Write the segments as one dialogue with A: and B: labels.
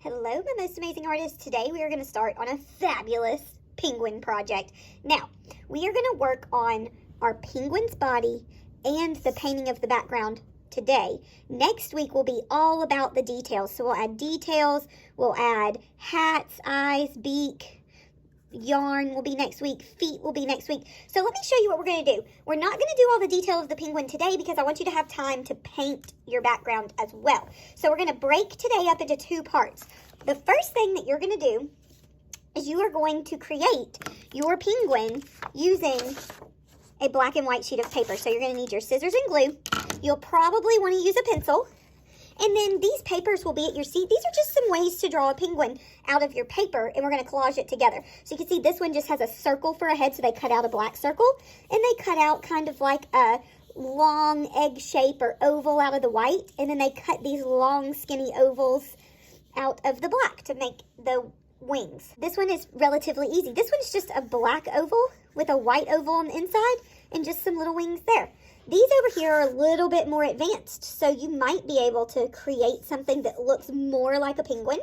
A: Hello, my most amazing artists. Today we are going to start on a fabulous penguin project. Now, we are going to work on our penguin's body and the painting of the background today. Next week will be all about the details. So we'll add details, we'll add hats, eyes, beak, yarn will be next week, feet will be next week. So let me show you what we're going to do. We're not going to do all the detail of the penguin today because I want you to have time to paint your background as well. So we're going to break today up into two parts. The first thing that you're going to do is you are going to create your penguin using a black and white sheet of paper. So you're going to need your scissors and glue. You'll probably want to use a pencil. And then these papers will be at your seat. These are just some ways to draw a penguin out of your paper, and we're going to collage it together. So you can see this one just has a circle for a head, so they cut out a black circle, and they cut out kind of like a long egg shape or oval out of the white, and then they cut these long skinny ovals out of the black to make the wings. This one is relatively easy. This one's just a black oval with a white oval on the inside and just some little wings there. These over here are a little bit more advanced, so you might be able to create something that looks more like a penguin.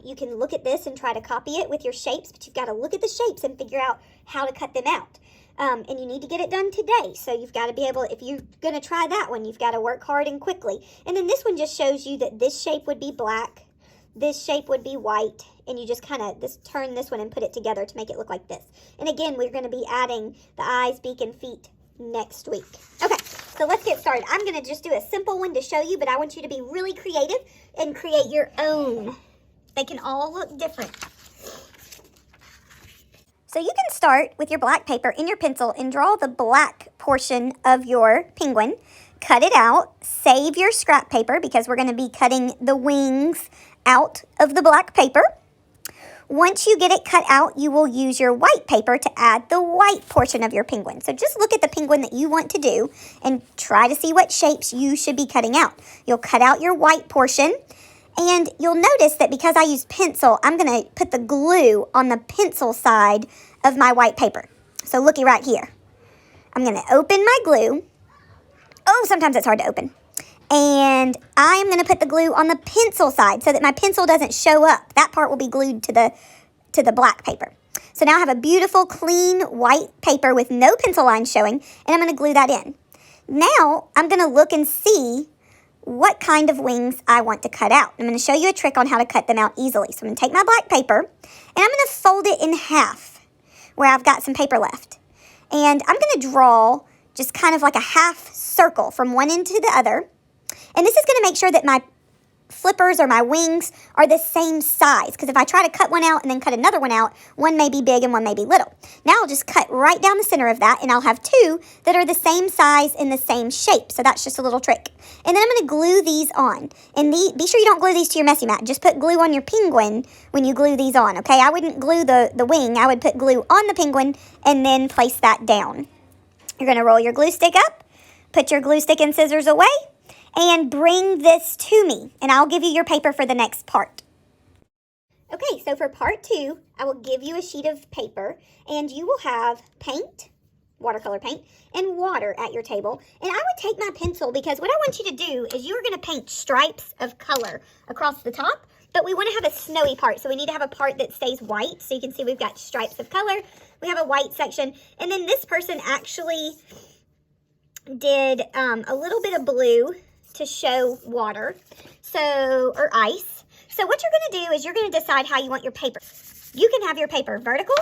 A: You can look at this and try to copy it with your shapes, but you've got to look at the shapes and figure out how to cut them out. And you need to get it done today, so you've got to be able, if you're going to try that one, you've got to work hard and quickly. And then this one just shows you that this shape would be black, this shape would be white, and you just kind of turn this one and put it together to make it look like this. And again, we're going to be adding the eyes, beak, and feet next week. Okay, so let's get started. I'm going to just do a simple one to show you, but I want you to be really creative and create your own. They can all look different. So you can start with your black paper and your pencil and draw the black portion of your penguin. Cut it out. Save your scrap paper because we're going to be cutting the wings out of the black paper. Once you get it cut out, you will use your white paper to add the white portion of your penguin. So just look at the penguin that you want to do and try to see what shapes you should be cutting out. You'll cut out your white portion, and you'll notice that because I use pencil, I'm going to put the glue on the pencil side of my white paper. So looky right here. I'm going to open my glue. Oh, sometimes it's hard to open. And I'm going to put the glue on the pencil side so that my pencil doesn't show up. That part will be glued to the black paper. So now I have a beautiful, clean, white paper with no pencil lines showing, and I'm going to glue that in. Now I'm going to look and see what kind of wings I want to cut out. I'm going to show you a trick on how to cut them out easily. So I'm going to take my black paper, and I'm going to fold it in half where I've got some paper left. And I'm going to draw just kind of like a half circle from one end to the other. And this is going to make sure that my flippers or my wings are the same size. Because if I try to cut one out and then cut another one out, one may be big and one may be little. Now I'll just cut right down the center of that, and I'll have two that are the same size and the same shape. So that's just a little trick. And then I'm going to glue these on. And be sure you don't glue these to your messy mat. Just put glue on your penguin when you glue these on, okay? I wouldn't glue the wing. I would put glue on the penguin and then place that down. You're going to roll your glue stick up, put your glue stick and scissors away, and bring this to me, and I'll give you your paper for the next part. Okay, so for part 2, I will give you a sheet of paper, and you will have paint, watercolor paint, and water at your table. And I would take my pencil because what I want you to do is you're going to paint stripes of color across the top, but we want to have a snowy part, so we need to have a part that stays white. So you can see we've got stripes of color, we have a white section, and then this person actually did a little bit of blue to show water, or ice. So what you're going to do is you're going to decide how you want your paper. You can have your paper vertical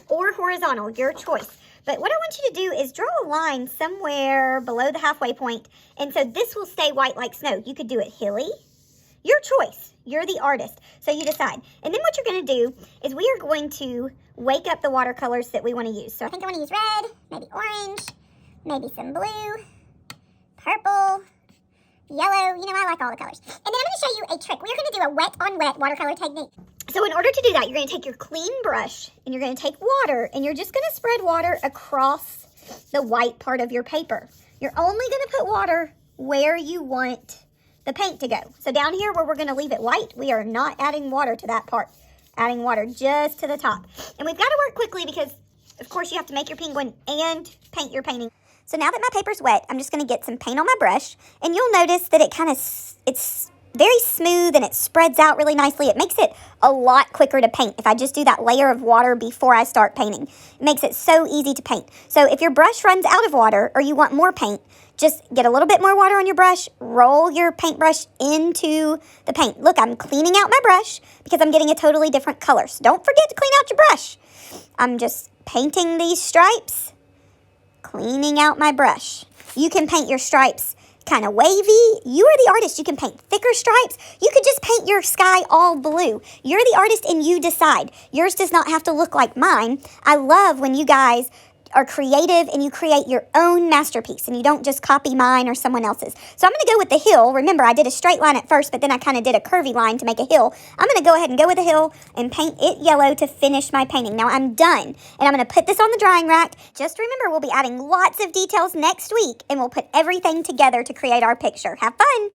A: or horizontal, your choice. But what I want you to do is draw a line somewhere below the halfway point, and so this will stay white like snow. You could do it hilly. Your choice. You're the artist, so you decide. And then what you're going to do is we are going to wake up the watercolors that we want to use. So I think I want to use red, maybe orange, maybe some blue, purple, yellow. You know, I like all the colors. And then I'm going to show you a trick. We're going to do a wet on wet watercolor technique. So in order to do that, you're going to take your clean brush and you're going to take water and you're just going to spread water across the white part of your paper. You're only going to put water where you want the paint to go. So down here where we're going to leave it white, we are not adding water to that part. Adding water just to the top. And we've got to work quickly because, of course, you have to make your penguin and paint your painting. So now that my paper's wet, I'm just going to get some paint on my brush, and you'll notice that it's very smooth and it spreads out really nicely. It makes it a lot quicker to paint if I just do that layer of water before I start painting. It makes it so easy to paint. So if your brush runs out of water or you want more paint, just get a little bit more water on your brush, roll your paintbrush into the paint. Look, I'm cleaning out my brush because I'm getting a totally different color. So don't forget to clean out your brush. I'm just painting these stripes, cleaning out my brush. You can paint your stripes kind of wavy. You are the artist. You can paint thicker stripes. You could just paint your sky all blue. You're the artist and you decide. Yours does not have to look like mine. I love when you guys are creative and you create your own masterpiece and you don't just copy mine or someone else's. So I'm going to go with the hill. Remember, I did a straight line at first, but then I kind of did a curvy line to make a hill. I'm going to go ahead and go with the hill and paint it yellow to finish my painting. Now I'm done, and I'm going to put this on the drying rack. Just remember, we'll be adding lots of details next week, and we'll put everything together to create our picture. Have fun!